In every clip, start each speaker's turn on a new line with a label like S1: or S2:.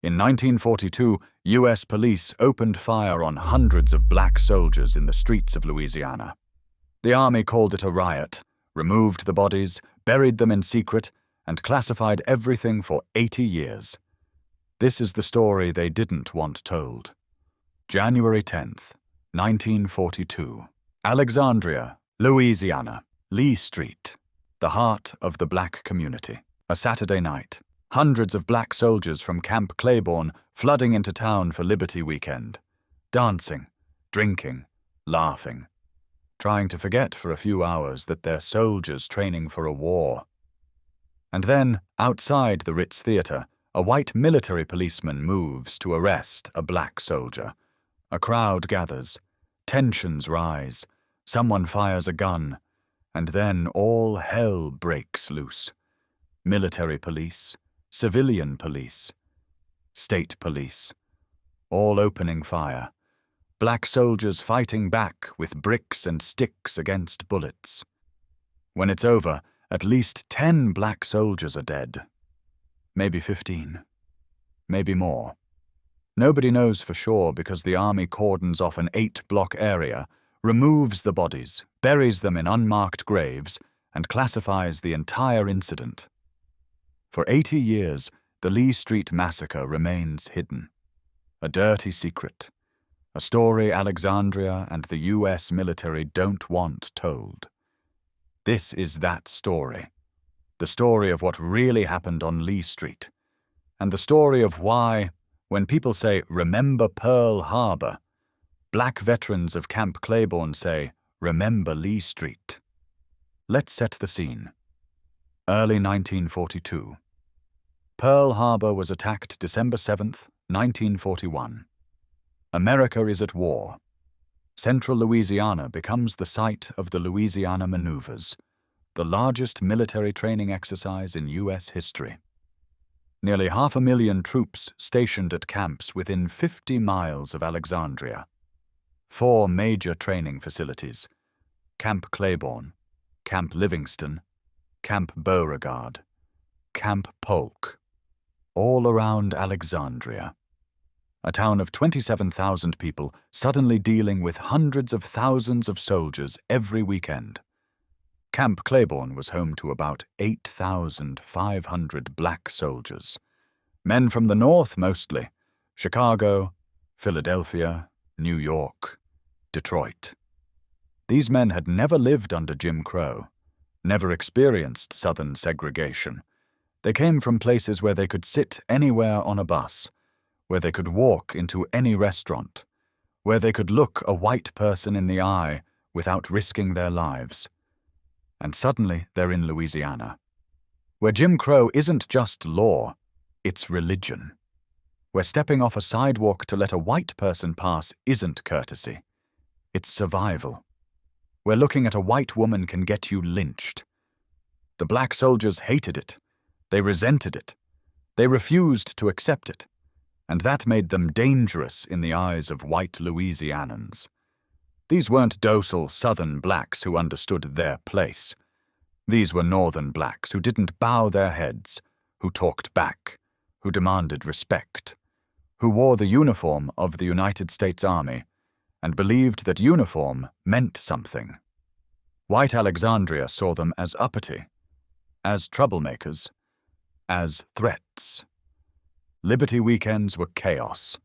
S1: In 1942, U.S. police opened fire on hundreds of black soldiers in the streets of Louisiana. The army called it a riot, removed the bodies, buried them in secret, and classified everything for 80 years. This is the story they didn't want told. January 10th, 1942. Alexandria, Louisiana, Lee Street, the heart of the black community. A Saturday night. Hundreds of black soldiers from Camp Claiborne flooding into town for Liberty Weekend. Dancing, drinking, laughing. Trying to forget for a few hours that they're soldiers training for a war. And then, outside the Ritz Theater, a white military policeman moves to arrest a black soldier. A crowd gathers. Tensions rise. Someone fires a gun. And then all hell breaks loose. Military police, civilian police, state police, all opening fire. Black soldiers fighting back with bricks and sticks against bullets. When it's over, at least 10 black soldiers are dead. Maybe 15. Maybe more. Nobody knows for sure because the army cordons off an 8-block area, removes the bodies, buries them in unmarked graves, and classifies the entire incident. For 80 years, the Lee Street Massacre remains hidden. A dirty secret. A story Alexandria and the U.S. military don't want told. This is that story. The story of what really happened on Lee Street. And the story of why, when people say, "Remember Pearl Harbor," black veterans of Camp Claiborne say, "Remember Lee Street." Let's set the scene. Early 1942. Pearl Harbor was attacked December 7th, 1941. America is at war. Central Louisiana becomes the site of the Louisiana Maneuvers, the largest military training exercise in U.S. history. Nearly 500,000 troops stationed at camps within 50 miles of Alexandria. 4 major training facilities: Camp Claiborne, Camp Livingston, Camp Beauregard, Camp Polk, all around Alexandria. A town of 27,000 people suddenly dealing with hundreds of thousands of soldiers every weekend. Camp Claiborne was home to about 8,500 black soldiers. Men from the north mostly: Chicago, Philadelphia, New York, Detroit. These men had never lived under Jim Crow, never experienced Southern segregation. They came from places where they could sit anywhere on a bus, where they could walk into any restaurant, where they could look a white person in the eye without risking their lives. And suddenly they're in Louisiana, where Jim Crow isn't just law, it's religion. Where stepping off a sidewalk to let a white person pass isn't courtesy, it's survival. Where looking at a white woman can get you lynched. The black soldiers hated it. They resented it. They refused to accept it. And that made them dangerous in the eyes of white Louisianans. These weren't docile Southern blacks who understood their place. These were Northern blacks who didn't bow their heads, who talked back, who demanded respect, who wore the uniform of the United States Army and believed that uniform meant something. White Alexandria saw them as uppity, as troublemakers, as threats. Liberty weekends were chaos.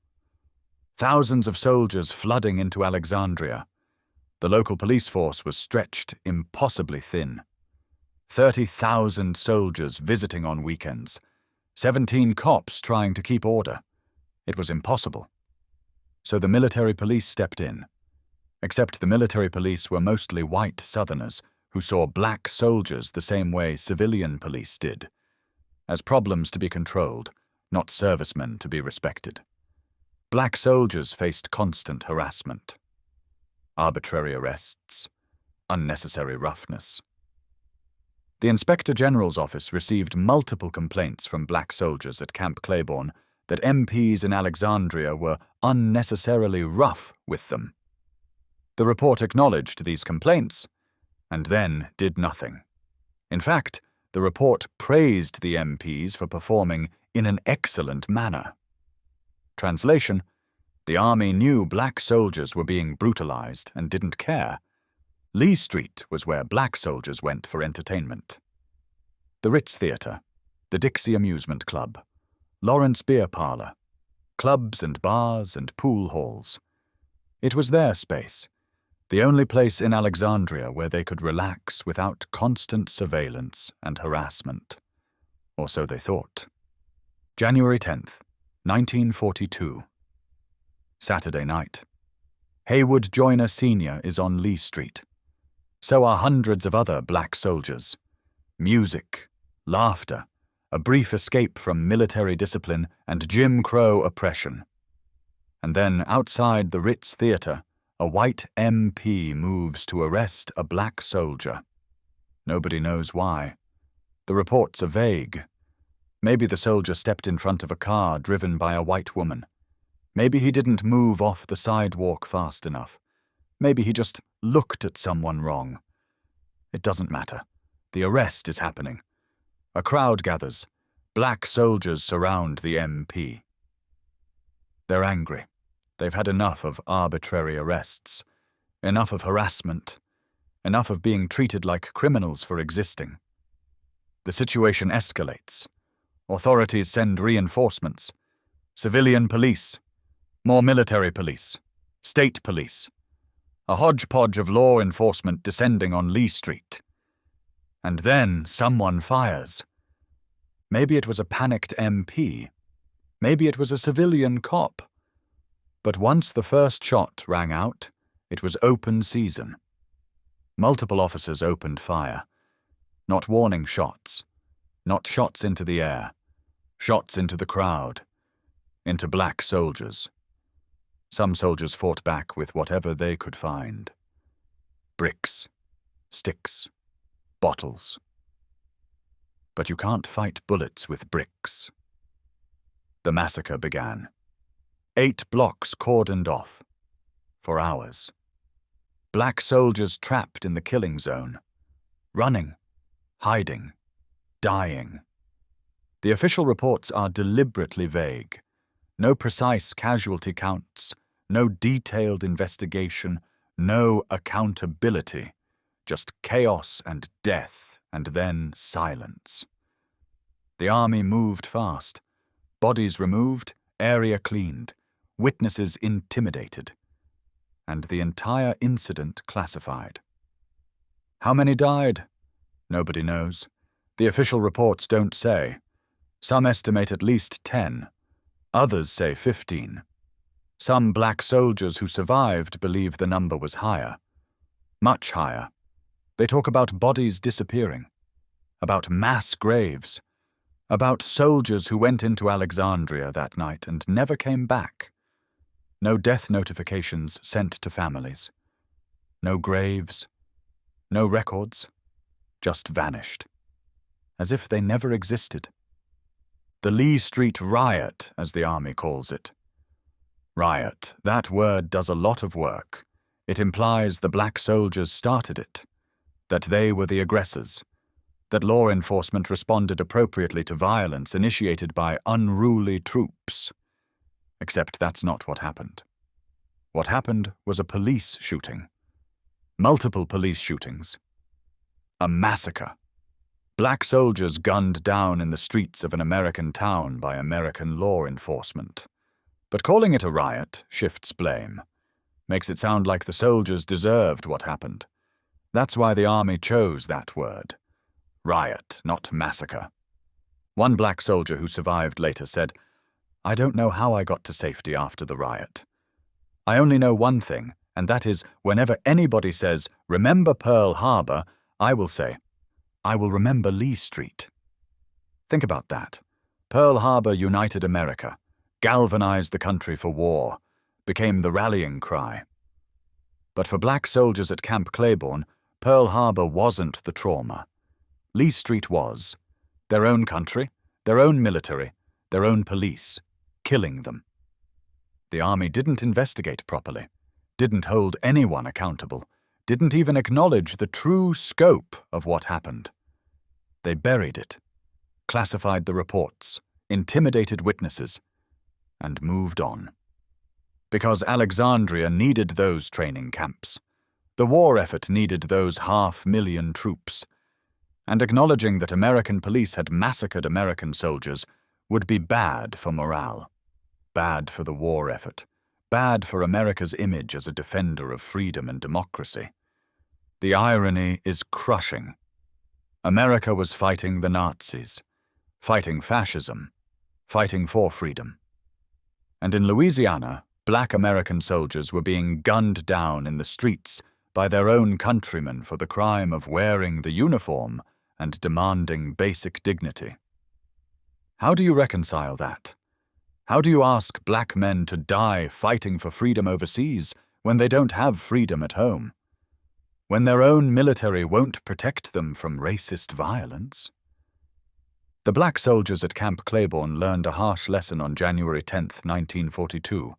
S1: Thousands of soldiers flooding into Alexandria. The local police force was stretched impossibly thin. 30,000 soldiers visiting on weekends. 17 cops trying to keep order. It was impossible. So the military police stepped in. Except the military police were mostly white Southerners who saw black soldiers the same way civilian police did, as problems to be controlled, not servicemen to be respected. Black soldiers faced constant harassment. Arbitrary arrests, unnecessary roughness. The Inspector General's office received multiple complaints from black soldiers at Camp Claiborne that MPs in Alexandria were unnecessarily rough with them. The report acknowledged these complaints, and then did nothing. In fact, the report praised the MPs for performing in an excellent manner. Translation: the army knew black soldiers were being brutalized and didn't care. Lee Street was where black soldiers went for entertainment. The Ritz Theatre, the Dixie Amusement Club, Lawrence Beer Parlor, clubs and bars and pool halls. It was their space, the only place in Alexandria where they could relax without constant surveillance and harassment. Or so they thought. January 10th, 1942. Saturday night. Haywood Joyner Sr. is on Lee Street. So are hundreds of other black soldiers. Music, laughter, a brief escape from military discipline and Jim Crow oppression. And then outside the Ritz Theatre, a white MP moves to arrest a black soldier. Nobody knows why. The reports are vague. Maybe the soldier stepped in front of a car driven by a white woman. Maybe he didn't move off the sidewalk fast enough. Maybe he just looked at someone wrong. It doesn't matter. The arrest is happening. A crowd gathers. Black soldiers surround the MP. They're angry. They've had enough of arbitrary arrests, enough of harassment, enough of being treated like criminals for existing. The situation escalates. Authorities send reinforcements. Civilian police, more military police, state police. A hodgepodge of law enforcement descending on Lee Street. And then someone fires. Maybe it was a panicked MP. Maybe it was a civilian cop. But once the first shot rang out, it was open season. Multiple officers opened fire. Not warning shots. Not shots into the air. Shots into the crowd. Into black soldiers. Some soldiers fought back with whatever they could find. Bricks. Sticks. Bottles. But you can't fight bullets with bricks. The massacre began. 8 blocks cordoned off. For hours. Black soldiers trapped in the killing zone. Running. Hiding. Dying. The official reports are deliberately vague. No precise casualty counts. No detailed investigation. No accountability. Just chaos and death, and then silence. The army moved fast. Bodies removed, area cleaned, witnesses intimidated, and the entire incident classified. How many died? Nobody knows. The official reports don't say. Some estimate at least 10. Others say 15. Some black soldiers who survived believe the number was higher. Much higher. They talk about bodies disappearing, about mass graves, about soldiers who went into Alexandria that night and never came back. No death notifications sent to families. No graves. No records. Just vanished. As if they never existed. The Lee Street Riot, as the army calls it. Riot, that word does a lot of work. It implies the black soldiers started it. That they were the aggressors, that law enforcement responded appropriately to violence initiated by unruly troops. Except that's not what happened. What happened was a police shooting. Multiple police shootings. A massacre. Black soldiers gunned down in the streets of an American town by American law enforcement. But calling it a riot shifts blame. Makes it sound like the soldiers deserved what happened. That's why the army chose that word. Riot, not massacre. One black soldier who survived later said, "I don't know how I got to safety after the riot. I only know one thing, and that is whenever anybody says, 'Remember Pearl Harbor,' I will say, 'I will remember Lee Street.'" Think about that. Pearl Harbor united America, galvanized the country for war, became the rallying cry. But for black soldiers at Camp Claiborne, Pearl Harbor wasn't the trauma. Lee Street was. Their own country, their own military, their own police, killing them. The army didn't investigate properly, didn't hold anyone accountable, didn't even acknowledge the true scope of what happened. They buried it, classified the reports, intimidated witnesses, and moved on. Because Alexandria needed those training camps. The war effort needed those 500,000 troops. And acknowledging that American police had massacred American soldiers would be bad for morale, bad for the war effort, bad for America's image as a defender of freedom and democracy. The irony is crushing. America was fighting the Nazis, fighting fascism, fighting for freedom. And in Louisiana, black American soldiers were being gunned down in the streets by their own countrymen for the crime of wearing the uniform and demanding basic dignity. How do you reconcile that? How do you ask black men to die fighting for freedom overseas when they don't have freedom at home? When their own military won't protect them from racist violence? The black soldiers at Camp Claiborne learned a harsh lesson on January 10, 1942.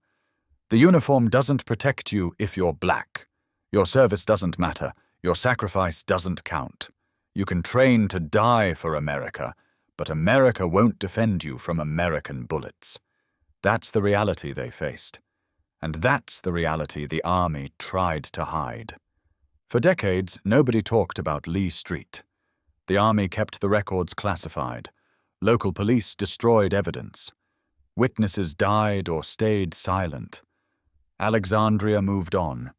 S1: The uniform doesn't protect you if you're black. Your service doesn't matter. Your sacrifice doesn't count. You can train to die for America, but America won't defend you from American bullets. That's the reality they faced. And that's the reality the Army tried to hide. For decades, nobody talked about Lee Street. The Army kept the records classified. Local police destroyed evidence. Witnesses died or stayed silent. Alexandria moved on,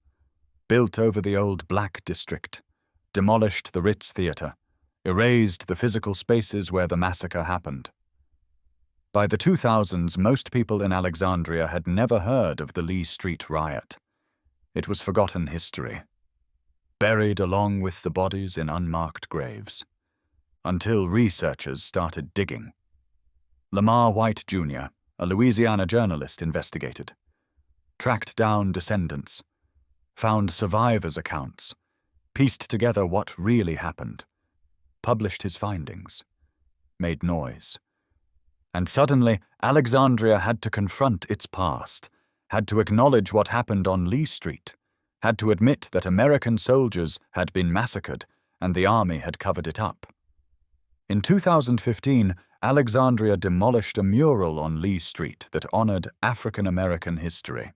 S1: built over the old black district, demolished the Ritz Theater, erased the physical spaces where the massacre happened. By the 2000s, most people in Alexandria had never heard of the Lee Street Riot. It was forgotten history, buried along with the bodies in unmarked graves, until researchers started digging. Lamar White Jr., a Louisiana journalist, investigated, tracked down descendants, found survivors' accounts, pieced together what really happened, published his findings, made noise. And suddenly, Alexandria had to confront its past, had to acknowledge what happened on Lee Street, had to admit that American soldiers had been massacred and the Army had covered it up. In 2015, Alexandria demolished a mural on Lee Street that honored African American history.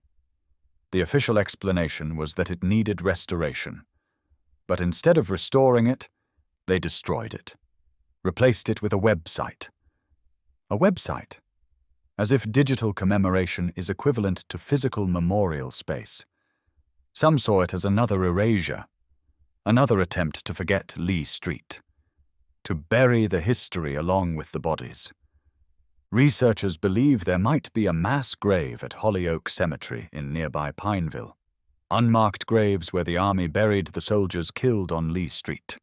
S1: The official explanation was that it needed restoration. But instead of restoring it, they destroyed it, replaced it with a website. A website, as if digital commemoration is equivalent to physical memorial space. Some saw it as another erasure, another attempt to forget Lee Street, to bury the history along with the bodies. Researchers believe there might be a mass grave at Hollyoak Cemetery in nearby Pineville, unmarked graves where the Army buried the soldiers killed on Lee Street.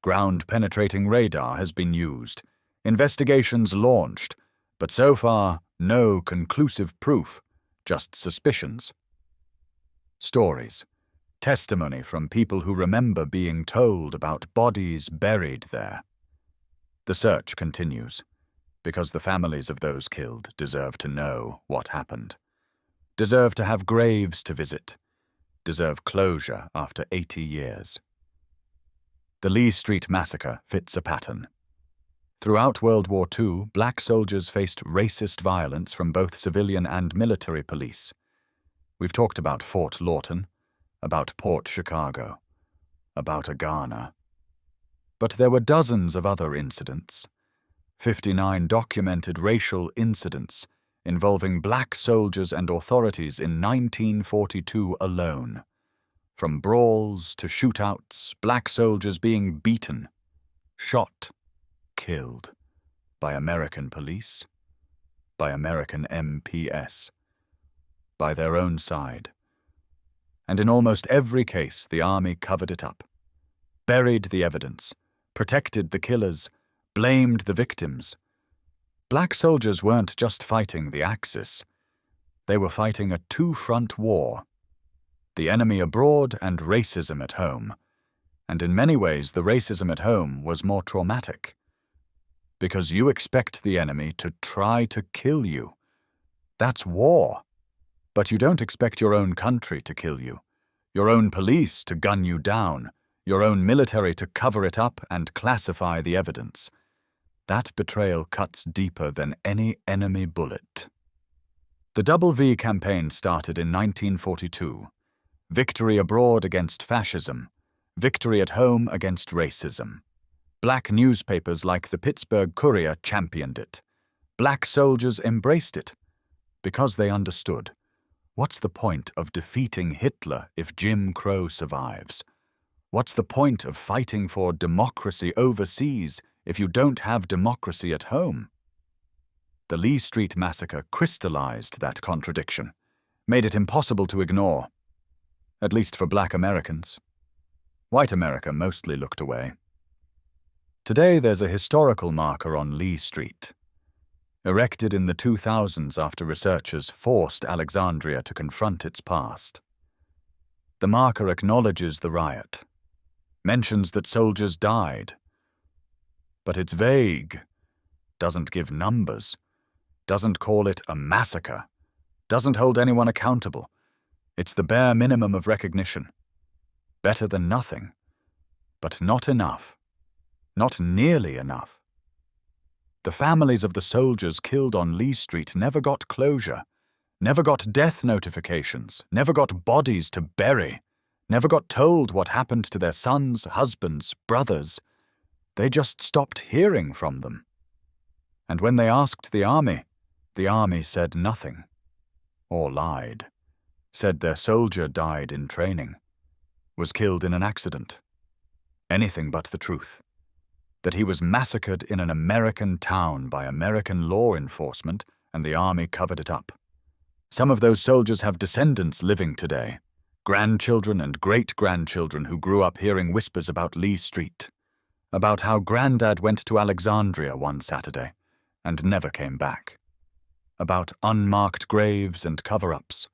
S1: Ground-penetrating radar has been used, investigations launched, but so far, no conclusive proof, just suspicions. Stories, testimony from people who remember being told about bodies buried there. The search continues, because the families of those killed deserve to know what happened, deserve to have graves to visit, deserve closure after 80 years. The Lee Street Massacre fits a pattern. Throughout World War II, black soldiers faced racist violence from both civilian and military police. We've talked about Fort Lawton, about Port Chicago, about Agana. But there were dozens of other incidents, 59 documented racial incidents involving black soldiers and authorities in 1942 alone. From brawls to shootouts, black soldiers being beaten, shot, killed by American police, by American MPS, by their own side. And in almost every case, the Army covered it up, buried the evidence, protected the killers, blamed the victims. Black soldiers weren't just fighting the Axis. They were fighting a two-front war. The enemy abroad and racism at home. And in many ways, the racism at home was more traumatic. Because you expect the enemy to try to kill you. That's war. But you don't expect your own country to kill you, your own police to gun you down, your own military to cover it up and classify the evidence. That betrayal cuts deeper than any enemy bullet. The WWII campaign started in 1942. Victory abroad against fascism. Victory at home against racism. Black newspapers like the Pittsburgh Courier championed it. Black soldiers embraced it because they understood. What's the point of defeating Hitler if Jim Crow survives? What's the point of fighting for democracy overseas if you don't have democracy at home? The Lee Street Massacre crystallized that contradiction, made it impossible to ignore, at least for Black Americans. White America mostly looked away. Today there's a historical marker on Lee Street, erected in the 2000s after researchers forced Alexandria to confront its past. The marker acknowledges the riot, mentions that soldiers died, but it's vague, doesn't give numbers, doesn't call it a massacre, doesn't hold anyone accountable. It's the bare minimum of recognition. Better than nothing, but not enough. Not nearly enough. The families of the soldiers killed on Lee Street never got closure, never got death notifications, never got bodies to bury, never got told what happened to their sons, husbands, brothers. They just stopped hearing from them. And when they asked the army said nothing, or lied, said their soldier died in training, was killed in an accident. Anything but the truth. That he was massacred in an American town by American law enforcement, and the army covered it up. Some of those soldiers have descendants living today, grandchildren and great-grandchildren who grew up hearing whispers about Lee Street, about how Granddad went to Alexandria one Saturday and never came back, about unmarked graves and cover-ups,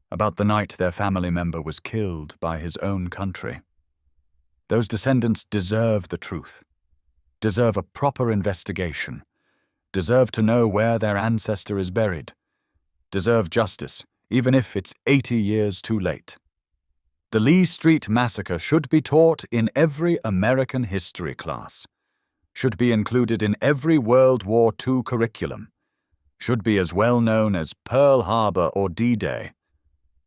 S1: about the night their family member was killed by his own country. Those descendants deserve the truth, deserve a proper investigation, deserve to know where their ancestor is buried, deserve justice, even if it's 80 years too late. The Lee Street Massacre should be taught in every American history class, should be included in every World War II curriculum, should be as well known as Pearl Harbor or D-Day,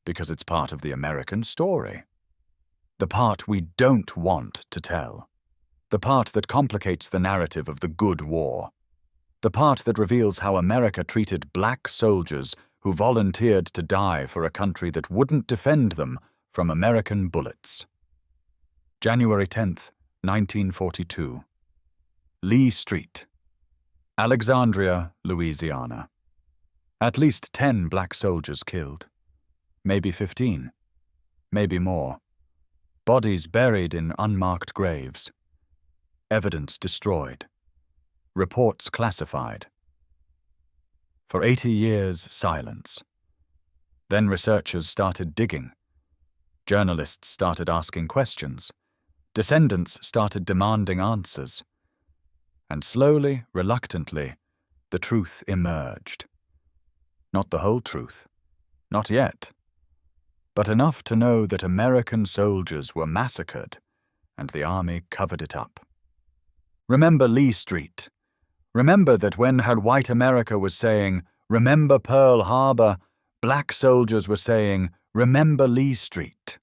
S1: because it's part of the American story. The part we don't want to tell. The part that complicates the narrative of the good war. The part that reveals how America treated black soldiers who volunteered to die for a country that wouldn't defend them from American bullets. January 10th, 1942. Lee Street, Alexandria, Louisiana. At least 10 black soldiers killed. Maybe 15. Maybe more. Bodies buried in unmarked graves. Evidence destroyed. Reports classified. For 80 years, silence. Then researchers started digging. Journalists started asking questions. Descendants started demanding answers. And slowly, reluctantly, the truth emerged. Not the whole truth. Not yet. But enough to know that American soldiers were massacred, and the army covered it up. Remember Lee Street. Remember that when white America was saying, "Remember Pearl Harbor," black soldiers were saying, "Remember Lee Street."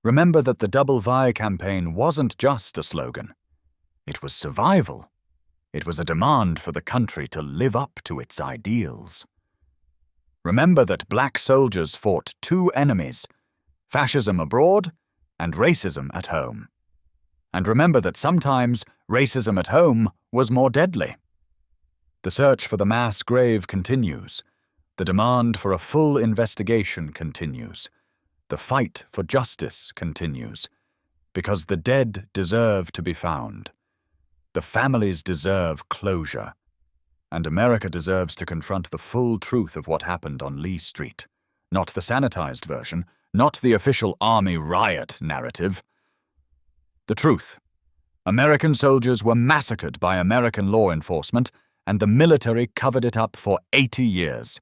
S1: Remember that the WWII campaign wasn't just a slogan. It was survival. It was a demand for the country to live up to its ideals. Remember that black soldiers fought two enemies, fascism abroad and racism at home. And remember that sometimes racism at home was more deadly. The search for the mass grave continues. The demand for a full investigation continues. The fight for justice continues. Because the dead deserve to be found. The families deserve closure. And America deserves to confront the full truth of what happened on Lee Street. Not the sanitized version, not the official army riot narrative. The truth. American soldiers were massacred by American law enforcement, and the military covered it up for 80 years.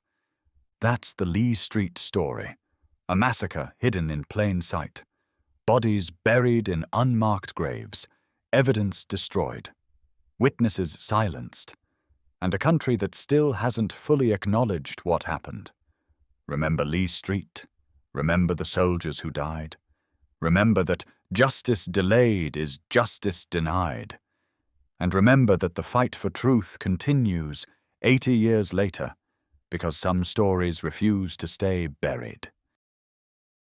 S1: That's the Lee Street story. A massacre hidden in plain sight. Bodies buried in unmarked graves. Evidence destroyed. Witnesses silenced. and a country that still hasn't fully acknowledged what happened. Remember Lee Street. Remember the soldiers who died. Remember that justice delayed is justice denied. And remember that the fight for truth continues 80 years later, because some stories refuse to stay buried.